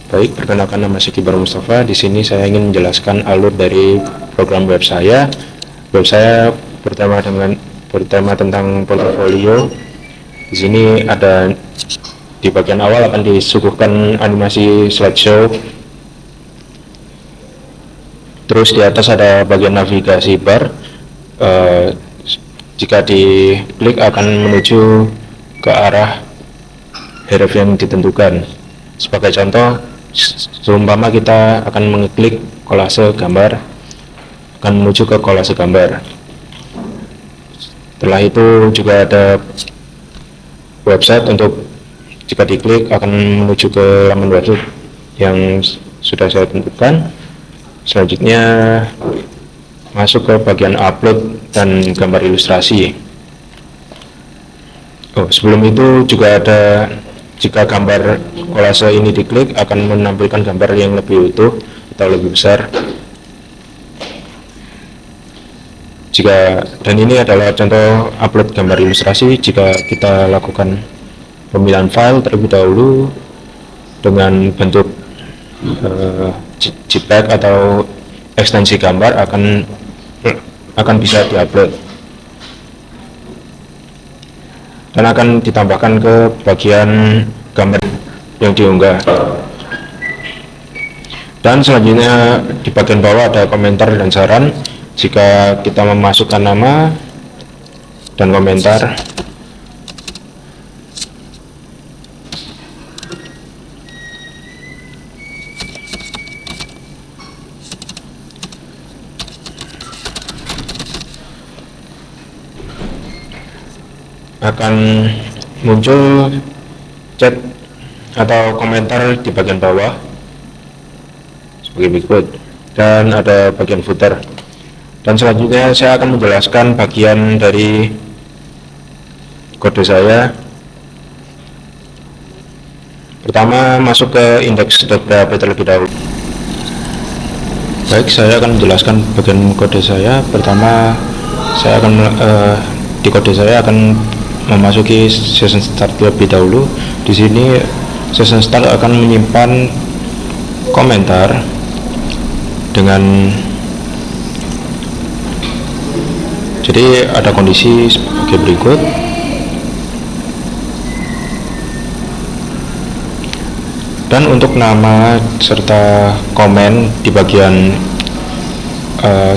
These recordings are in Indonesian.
Baik, perkenalkan nama saya Kibar Mustafa. Di sini saya ingin menjelaskan alur dari program web saya. Web saya bertema tentang portofolio. Di sini ada di bagian awal akan disuguhkan animasi slideshow. Terus di atas ada bagian navigasi bar. Jika diklik akan menuju ke arah href yang ditentukan. Sebagai contoh, seumpama kita akan mengklik kolase gambar, akan menuju ke kolase gambar. Setelah itu juga ada website untuk jika diklik akan menuju ke laman website yang sudah saya tentukan. Selanjutnya masuk ke bagian upload dan gambar ilustrasi. Sebelum itu juga ada, jika gambar kolase ini diklik akan menampilkan gambar yang lebih utuh atau lebih besar. Dan ini adalah contoh upload gambar ilustrasi. Jika kita lakukan pemilihan file terlebih dahulu dengan bentuk JPEG atau ekstensi gambar akan bisa diupload dan akan ditambahkan ke bagian gambar yang diunggah. Dan selanjutnya di bagian bawah ada komentar dan saran. Jika kita memasukkan nama dan komentar, akan muncul chat atau komentar di bagian bawah sebagai berikut, dan ada bagian footer. Dan selanjutnya saya akan menjelaskan bagian dari kode saya. Pertama, masuk ke index.php terlebih dahulu. Baik, saya akan menjelaskan bagian kode saya. Pertama, saya akan di kode saya akan memasuki session start terlebih dahulu. Di sini session start akan menyimpan komentar dengan, jadi ada kondisi sebagai berikut. Dan untuk nama serta komen di bagian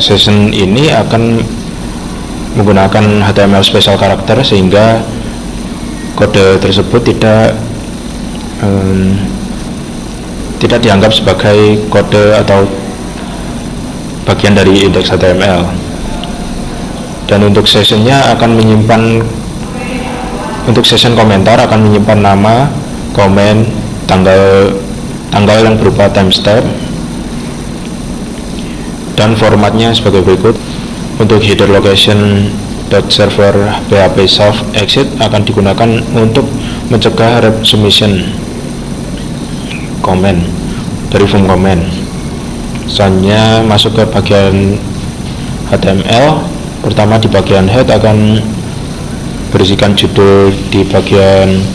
session ini akan menggunakan HTML special character, sehingga kode tersebut tidak dianggap sebagai kode atau bagian dari indeks HTML. Dan untuk sessionnya akan menyimpan, untuk session komentar akan menyimpan nama, komen, tanggal yang berupa timestamp, dan formatnya sebagai berikut. Untuk header location .server php soft exit akan digunakan untuk mencegah resubmission komen dari form komen. Selanjutnya masuk ke bagian HTML. Pertama, di bagian head akan berisikan judul di bagian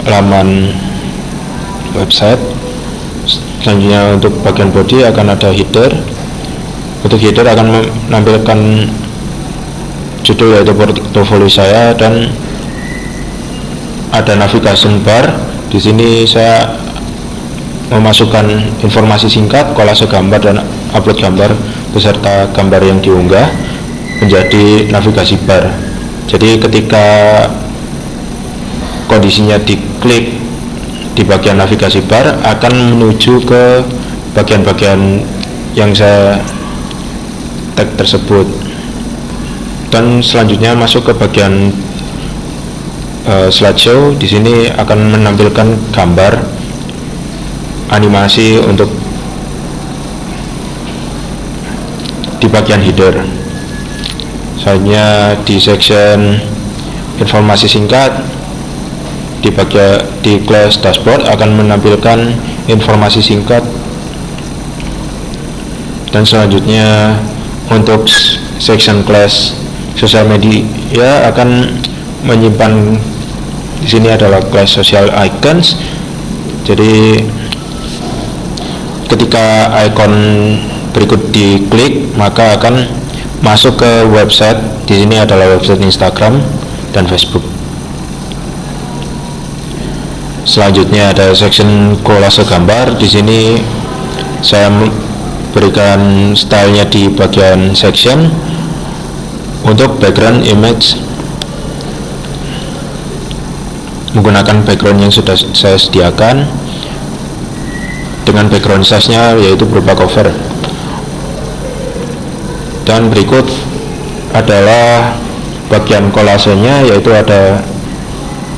laman website. Selanjutnya untuk bagian body akan ada header. Untuk header akan menampilkan judul yaitu portofolio saya, dan ada navigation bar. Di sini saya memasukkan informasi singkat, kolase gambar dan upload gambar beserta gambar yang diunggah menjadi navigasi bar. Jadi ketika kondisinya diklik di bagian navigasi bar akan menuju ke bagian-bagian yang saya tag tersebut. Dan selanjutnya masuk ke bagian slideshow. Di sini akan menampilkan gambar animasi untuk di bagian header. Selanjutnya di section informasi singkat di class dashboard akan menampilkan informasi singkat. Dan selanjutnya untuk section class sosial media akan menyimpan, di sini adalah class social icons. Jadi ketika ikon berikut diklik maka akan masuk ke website. Di sini adalah website Instagram dan Facebook. Selanjutnya ada section kolase gambar. Di sini saya berikan stylenya di bagian section. Untuk background image menggunakan background yang sudah saya sediakan dengan background size-nya yaitu berupa cover. Dan berikut adalah bagian kolasenya, yaitu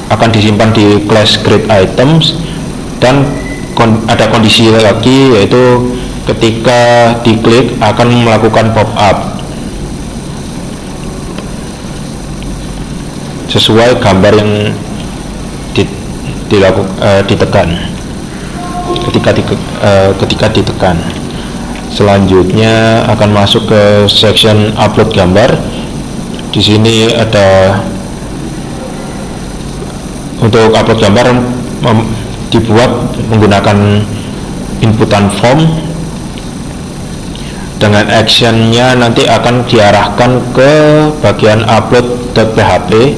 akan disimpan di class create items, dan ada kondisi lagi yaitu ketika diklik akan melakukan pop up sesuai gambar yang ditekan ketika ditekan. Selanjutnya akan masuk ke section upload gambar. Di sini ada untuk upload gambar dibuat menggunakan inputan form. Dengan actionnya nanti akan diarahkan ke bagian upload.php,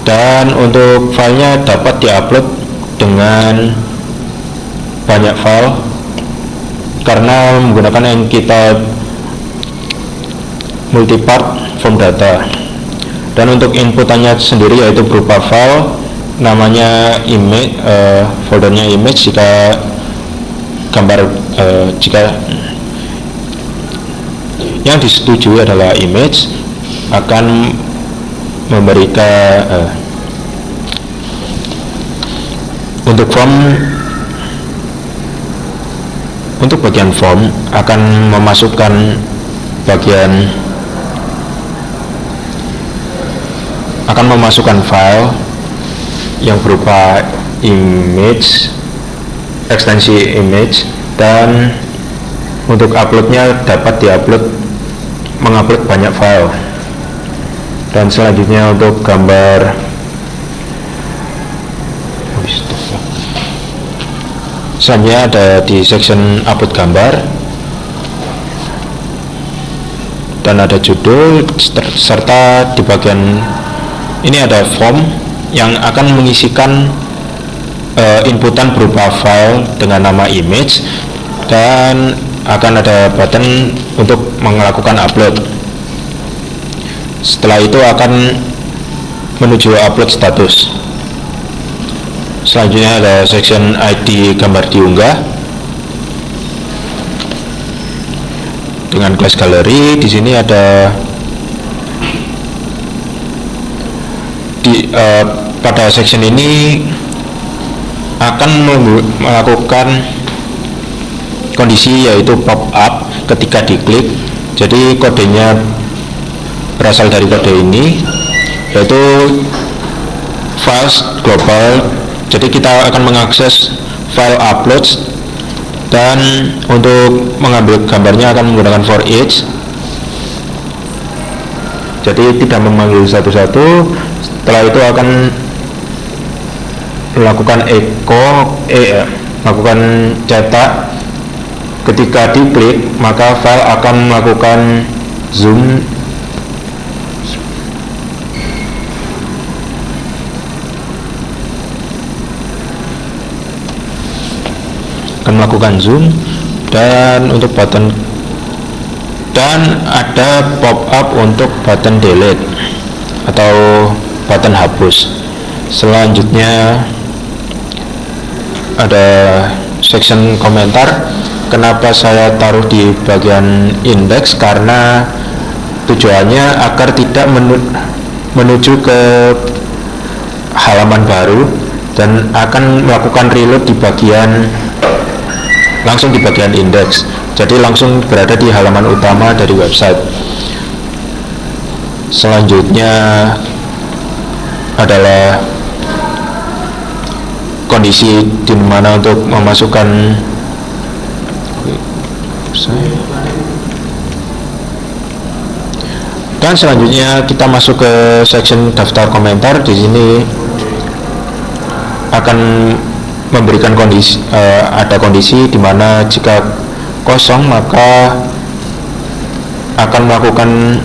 dan untuk filenya dapat diupload dengan banyak file karena menggunakan yang kita multipart form data. Dan untuk inputannya sendiri yaitu berupa file, namanya image, foldernya image jika gambar, jika yang disetujui adalah image, akan memberikan untuk form, untuk bagian form akan memasukkan file yang berupa image, ekstensi image, dan untuk uploadnya dapat mengupload banyak file. Dan selanjutnya untuk gambar, selanjutnya ada di section upload gambar, dan ada judul, serta di bagian ini ada form yang akan mengisikan inputan berupa file dengan nama image, dan akan ada button untuk melakukan upload. Setelah itu akan menuju upload status. Selanjutnya ada section ID gambar diunggah dengan class gallery. Di sini ada pada section ini akan melakukan kondisi yaitu pop up ketika diklik. Jadi kodenya berasal dari kode ini, yaitu files global. Jadi kita akan mengakses file uploads, dan untuk mengambil gambarnya akan menggunakan for each. Jadi tidak memanggil satu-satu. Setelah itu akan melakukan melakukan cetak. Ketika diklik maka file akan melakukan zoom dan untuk button, dan ada pop up untuk button delete atau button hapus. Selanjutnya ada section komentar. Kenapa saya taruh di bagian index? Karena tujuannya agar tidak menuju ke halaman baru dan akan melakukan reload langsung di bagian index. Jadi langsung berada di halaman utama dari website. Selanjutnya adalah kondisi di mana untuk memasukkan dan selanjutnya kita masuk ke section daftar komentar. Di sini akan memberikan kondisi ada kondisi di mana jika kosong maka akan melakukan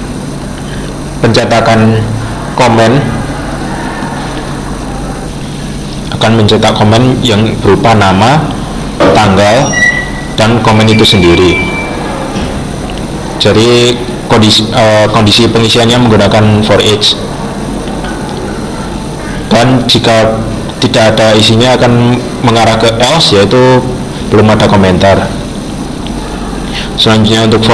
pencetakan komen, akan mencetak komen yang berupa nama, tanggal, dan komen itu sendiri. Jadi kondisi pengisiannya menggunakan for each, dan jika tidak ada isinya akan mengarah ke else, yaitu belum ada komentar. Selanjutnya untuk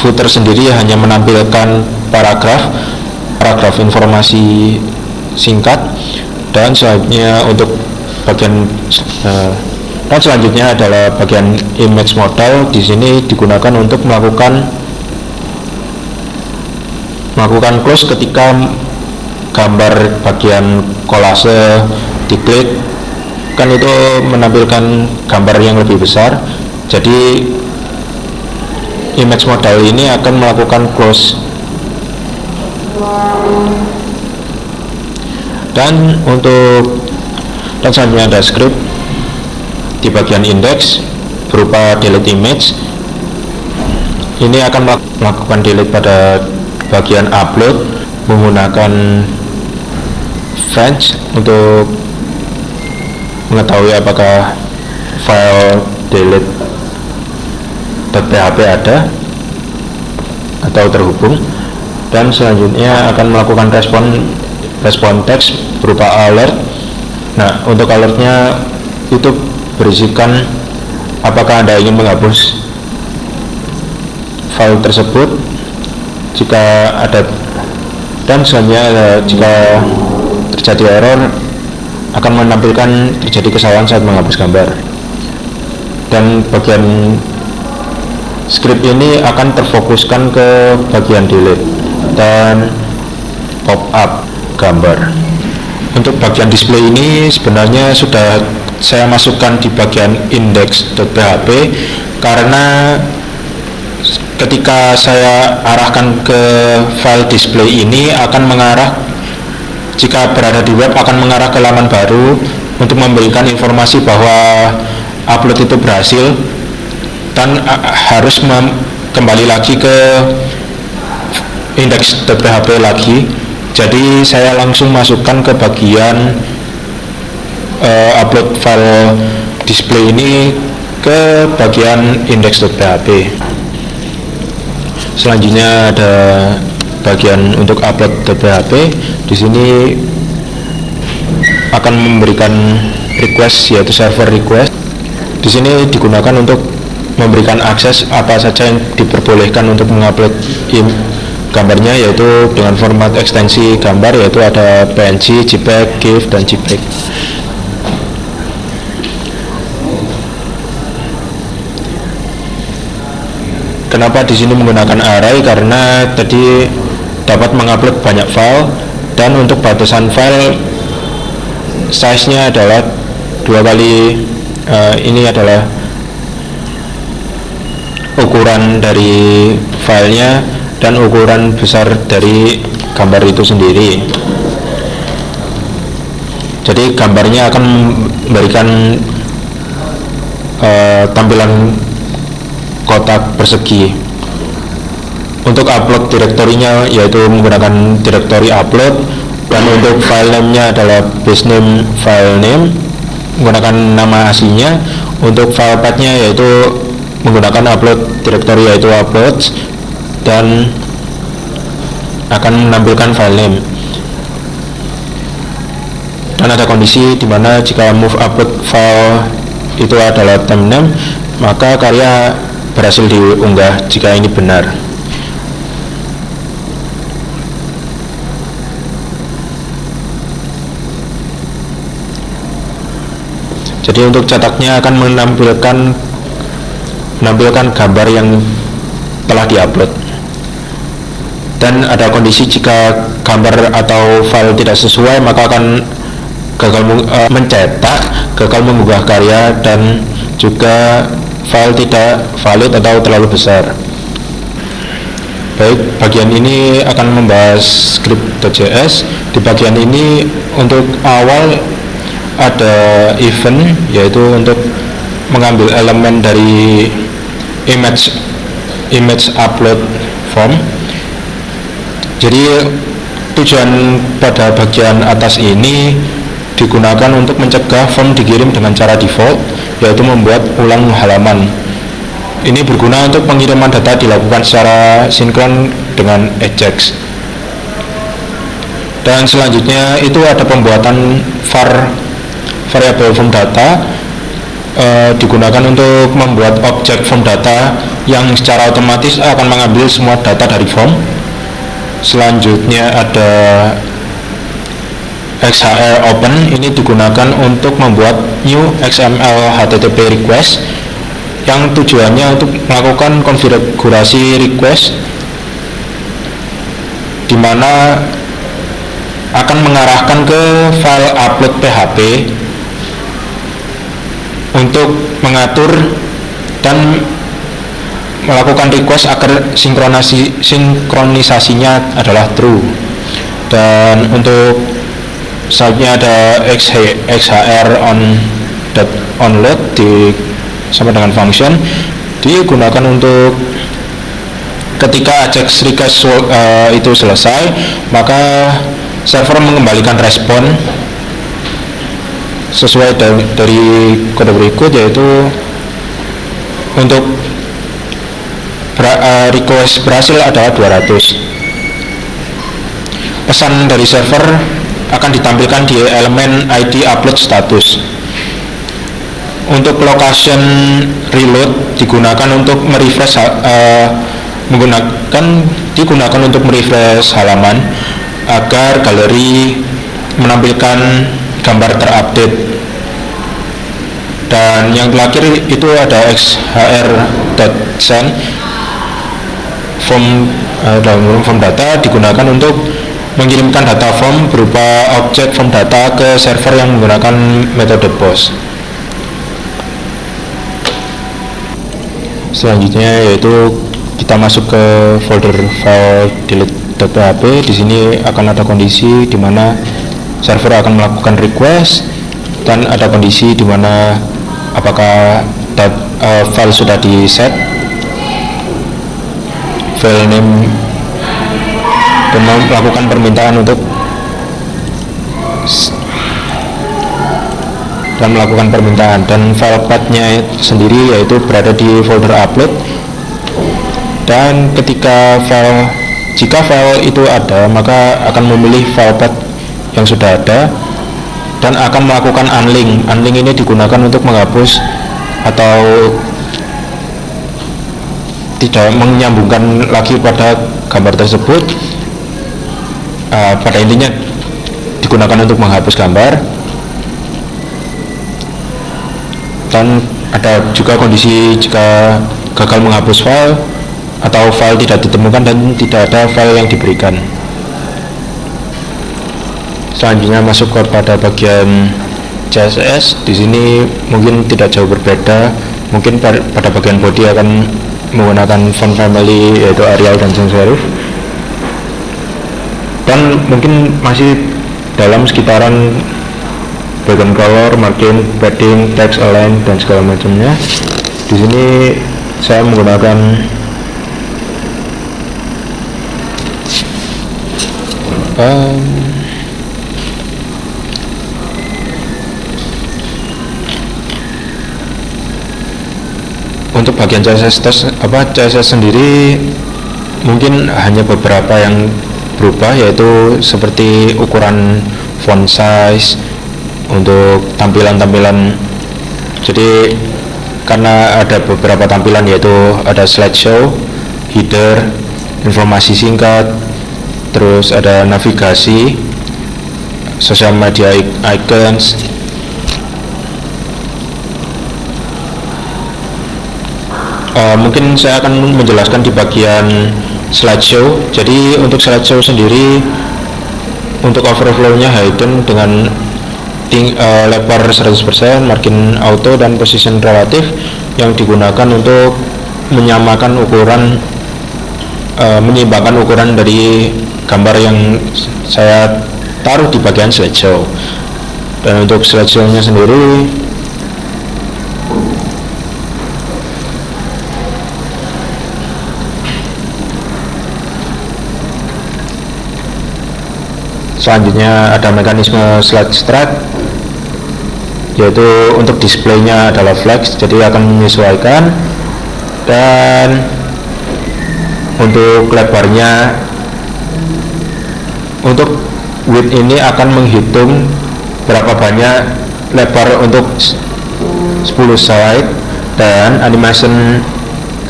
footer sendiri hanya menampilkan paragraf informasi singkat, dan selanjutnya untuk bagian dan selanjutnya adalah bagian image model. Di sini digunakan untuk melakukan close ketika gambar bagian kolase diklik, kan itu menampilkan gambar yang lebih besar. Jadi image model ini akan melakukan close. Dan selanjutnya ada script di bagian index berupa delete image. Ini akan melakukan delete pada bagian upload menggunakan fetch untuk mengetahui apakah file delete.php ada atau terhubung. Dan selanjutnya akan melakukan respon teks berupa alert. Nah, untuk alertnya itu berisikan apakah Anda ingin menghapus file tersebut jika ada, dan selanjutnya jika terjadi error akan menampilkan terjadi kesalahan saat menghapus gambar. Dan bagian script ini akan terfokuskan ke bagian delete dan pop up gambar. Untuk bagian display ini sebenarnya sudah saya masukkan di bagian index.php, karena ketika saya arahkan ke file display ini akan mengarah, jika berada di web akan mengarah ke laman baru untuk memberikan informasi bahwa upload itu berhasil, dan harus kembali lagi ke index.php lagi. Jadi saya langsung masukkan ke bagian upload file display ini ke bagian index.php. Selanjutnya ada bagian untuk upload.php. Di sini akan memberikan request, yaitu server request. Di sini digunakan untuk memberikan akses apa saja yang diperbolehkan untuk mengupload gambarnya, yaitu dengan format ekstensi gambar, yaitu ada PNG, JPEG, GIF, dan JPEG. Kenapa di sini menggunakan array? Karena tadi dapat mengupload banyak file, dan untuk batasan file size-nya adalah 2 kali ini adalah ukuran dari filenya dan ukuran besar dari gambar itu sendiri. Jadi gambarnya akan memberikan tampilan kotak persegi. Untuk upload direktorinya yaitu menggunakan direktori upload, dan untuk file name-nya adalah base name file name menggunakan nama aslinya. Untuk file path-nya yaitu menggunakan upload direktori yaitu uploads, dan akan menampilkan file name. Dan ada kondisi di mana jika move upload file itu adalah time name, maka karya berhasil diunggah jika ini benar. Jadi untuk cetaknya akan menampilkan gambar yang telah diupload. Dan ada kondisi jika gambar atau file tidak sesuai, maka akan gagal mencetak, gagal mengunggah karya, dan juga file tidak valid atau terlalu besar. Baik, bagian ini akan membahas script.js. Di bagian ini untuk awal ada event, yaitu untuk mengambil elemen dari image upload form. Jadi tujuan pada bagian atas ini digunakan untuk mencegah form dikirim dengan cara default, yaitu membuat ulang halaman. Ini berguna untuk pengiriman data dilakukan secara sinkron dengan Ajax. Dan selanjutnya itu ada pembuatan variable form data, digunakan untuk membuat objek form data yang secara otomatis akan mengambil semua data dari form. Selanjutnya ada XHR open, ini digunakan untuk membuat new XML HTTP request yang tujuannya untuk melakukan konfigurasi request di mana akan mengarahkan ke file upload PHP untuk mengatur dan melakukan request agar sinkronisasinya adalah true. Dan untuk selanjutnya ada XHR onload sama dengan function, digunakan untuk ketika Ajax request itu selesai, maka server mengembalikan respon sesuai dari kode berikut, yaitu untuk request berhasil adalah 200. Pesan dari server akan ditampilkan di elemen ID upload status. Untuk location reload digunakan untuk merefresh digunakan untuk merefresh halaman agar galeri menampilkan gambar terupdate. Dan yang terakhir itu ada XHR.send form data, digunakan untuk mengirimkan data form berupa objek form data ke server yang menggunakan metode POST. Selanjutnya yaitu kita masuk ke folder file delete.php. Di sini akan ada kondisi di mana server akan melakukan request dan ada kondisi di mana apakah file sudah di set, file name, dan melakukan permintaan untuk dan file path-nya sendiri yaitu berada di folder upload. Dan jika file itu ada, maka akan memilih file path yang sudah ada dan akan melakukan unlink. Unlink ini digunakan untuk menghapus atau tidak menyambungkan lagi pada gambar tersebut. Pada intinya digunakan untuk menghapus gambar. Dan ada juga kondisi jika gagal menghapus file atau file tidak ditemukan dan tidak ada file yang diberikan. Selanjutnya masuk kepada bagian CSS. Di sini mungkin tidak jauh berbeda. Mungkin pada bagian body akan menggunakan font family yaitu Arial dan sans serif. Dan mungkin masih dalam sekitaran background color, margin, padding, text align dan segala macamnya. Di sini saya menggunakan untuk bagian CSS sendiri mungkin hanya beberapa yang berubah, yaitu seperti ukuran font size untuk tampilan-tampilan. Jadi karena ada beberapa tampilan, yaitu ada slideshow, header, informasi singkat, terus ada navigasi, social media icons, mungkin saya akan menjelaskan di bagian slideshow. Jadi untuk slideshow sendiri, untuk overflow-nya hidden dengan lebar 100%, margin auto, dan position relatif yang digunakan untuk menyamakan ukuran, menyeimbangkan ukuran dari gambar yang saya taruh di bagian slideshow. Dan untuk slideshow-nya sendiri selanjutnya ada mekanisme slide strat, yaitu untuk displaynya adalah flex, jadi akan menyesuaikan, dan untuk lebarnya, untuk width ini akan menghitung berapa banyak lebar untuk 10 slide, dan animation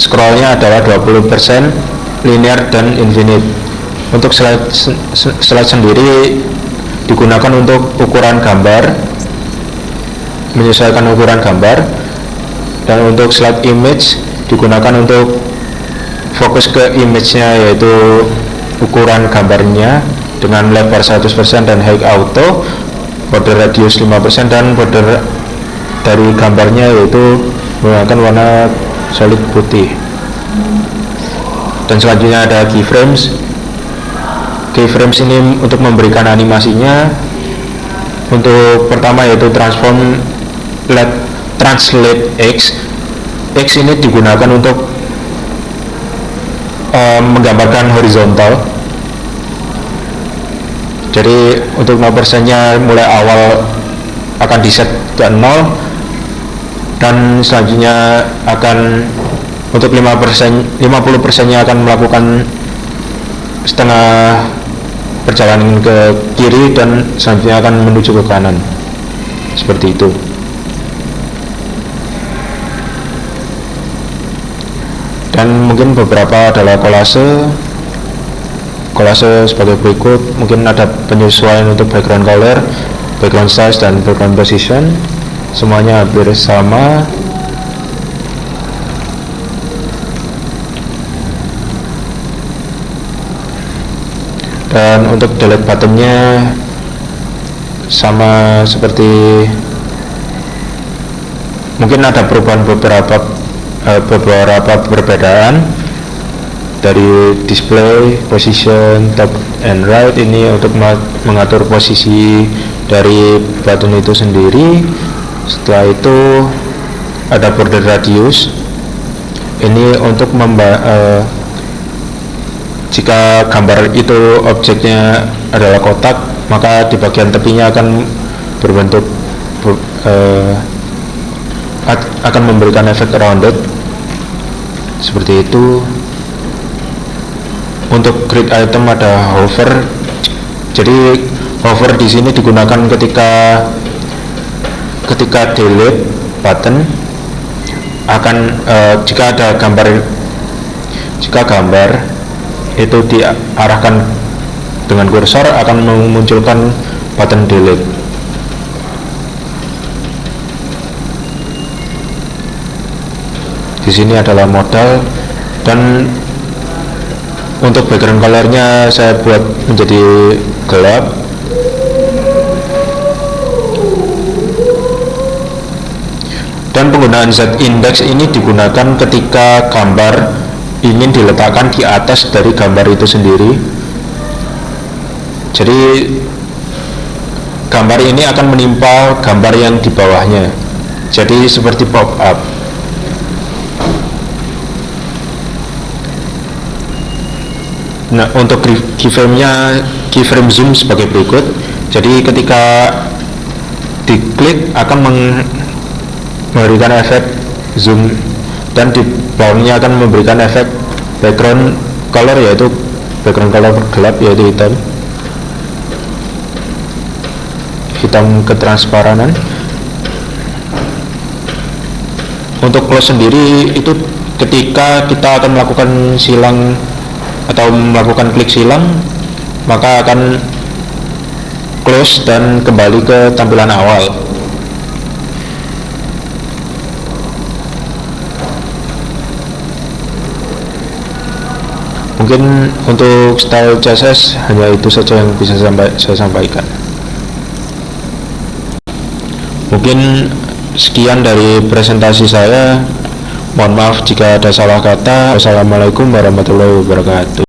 scrollnya adalah 20% linear dan infinite. Untuk slide sendiri digunakan untuk ukuran gambar, menyesuaikan ukuran gambar, dan untuk slide image digunakan untuk fokus ke image-nya, yaitu ukuran gambarnya dengan lebar 100% dan height auto, border radius 5%, dan border dari gambarnya yaitu menggunakan warna solid putih. Dan selanjutnya ada keyframes. Keyframes ini untuk memberikan animasinya. Untuk pertama yaitu translate X. X ini digunakan untuk menggambarkan horizontal. Jadi untuk 0% nya mulai awal akan diset ke 0, dan selanjutnya akan untuk 50% nya akan melakukan setengah perjalanan ke kiri, dan selanjutnya akan menuju ke kanan, seperti itu. Dan mungkin beberapa adalah kolase sebagai berikut. Mungkin ada penyesuaian untuk background color, background size, dan background position, semuanya hampir sama. Dan untuk delete buttonnya sama seperti, mungkin ada perubahan beberapa perbedaan dari display, position, top and right. Ini untuk mengatur posisi dari button itu sendiri. Setelah itu ada border radius, ini untuk jika gambar itu objeknya adalah kotak, maka di bagian tepinya akan berbentuk akan memberikan efek rounded, seperti itu. Untuk grid item ada hover. Jadi hover di sini digunakan ketika delete button akan jika gambar itu diarahkan dengan kursor akan memunculkan button delete. Di sini adalah modal, dan untuk background colornya saya buat menjadi gelap. Dan penggunaan Z-index ini digunakan ketika gambar ingin diletakkan di atas dari gambar itu sendiri. Jadi gambar ini akan menimpa gambar yang di bawahnya, jadi seperti pop up. Nah, untuk keyframe zoom sebagai berikut. Jadi ketika diklik akan memberikan efek zoom, dan di bawahnya akan memberikan efek background color, yaitu background color gelap, yaitu hitam ketransparanan. Untuk close sendiri itu ketika kita akan melakukan silang atau melakukan klik silang, maka akan close dan kembali ke tampilan awal. Mungkin untuk style CSS hanya itu saja yang bisa saya sampaikan. Mungkin sekian dari presentasi saya. Mohon maaf jika ada salah kata. Wassalamualaikum warahmatullahi wabarakatuh.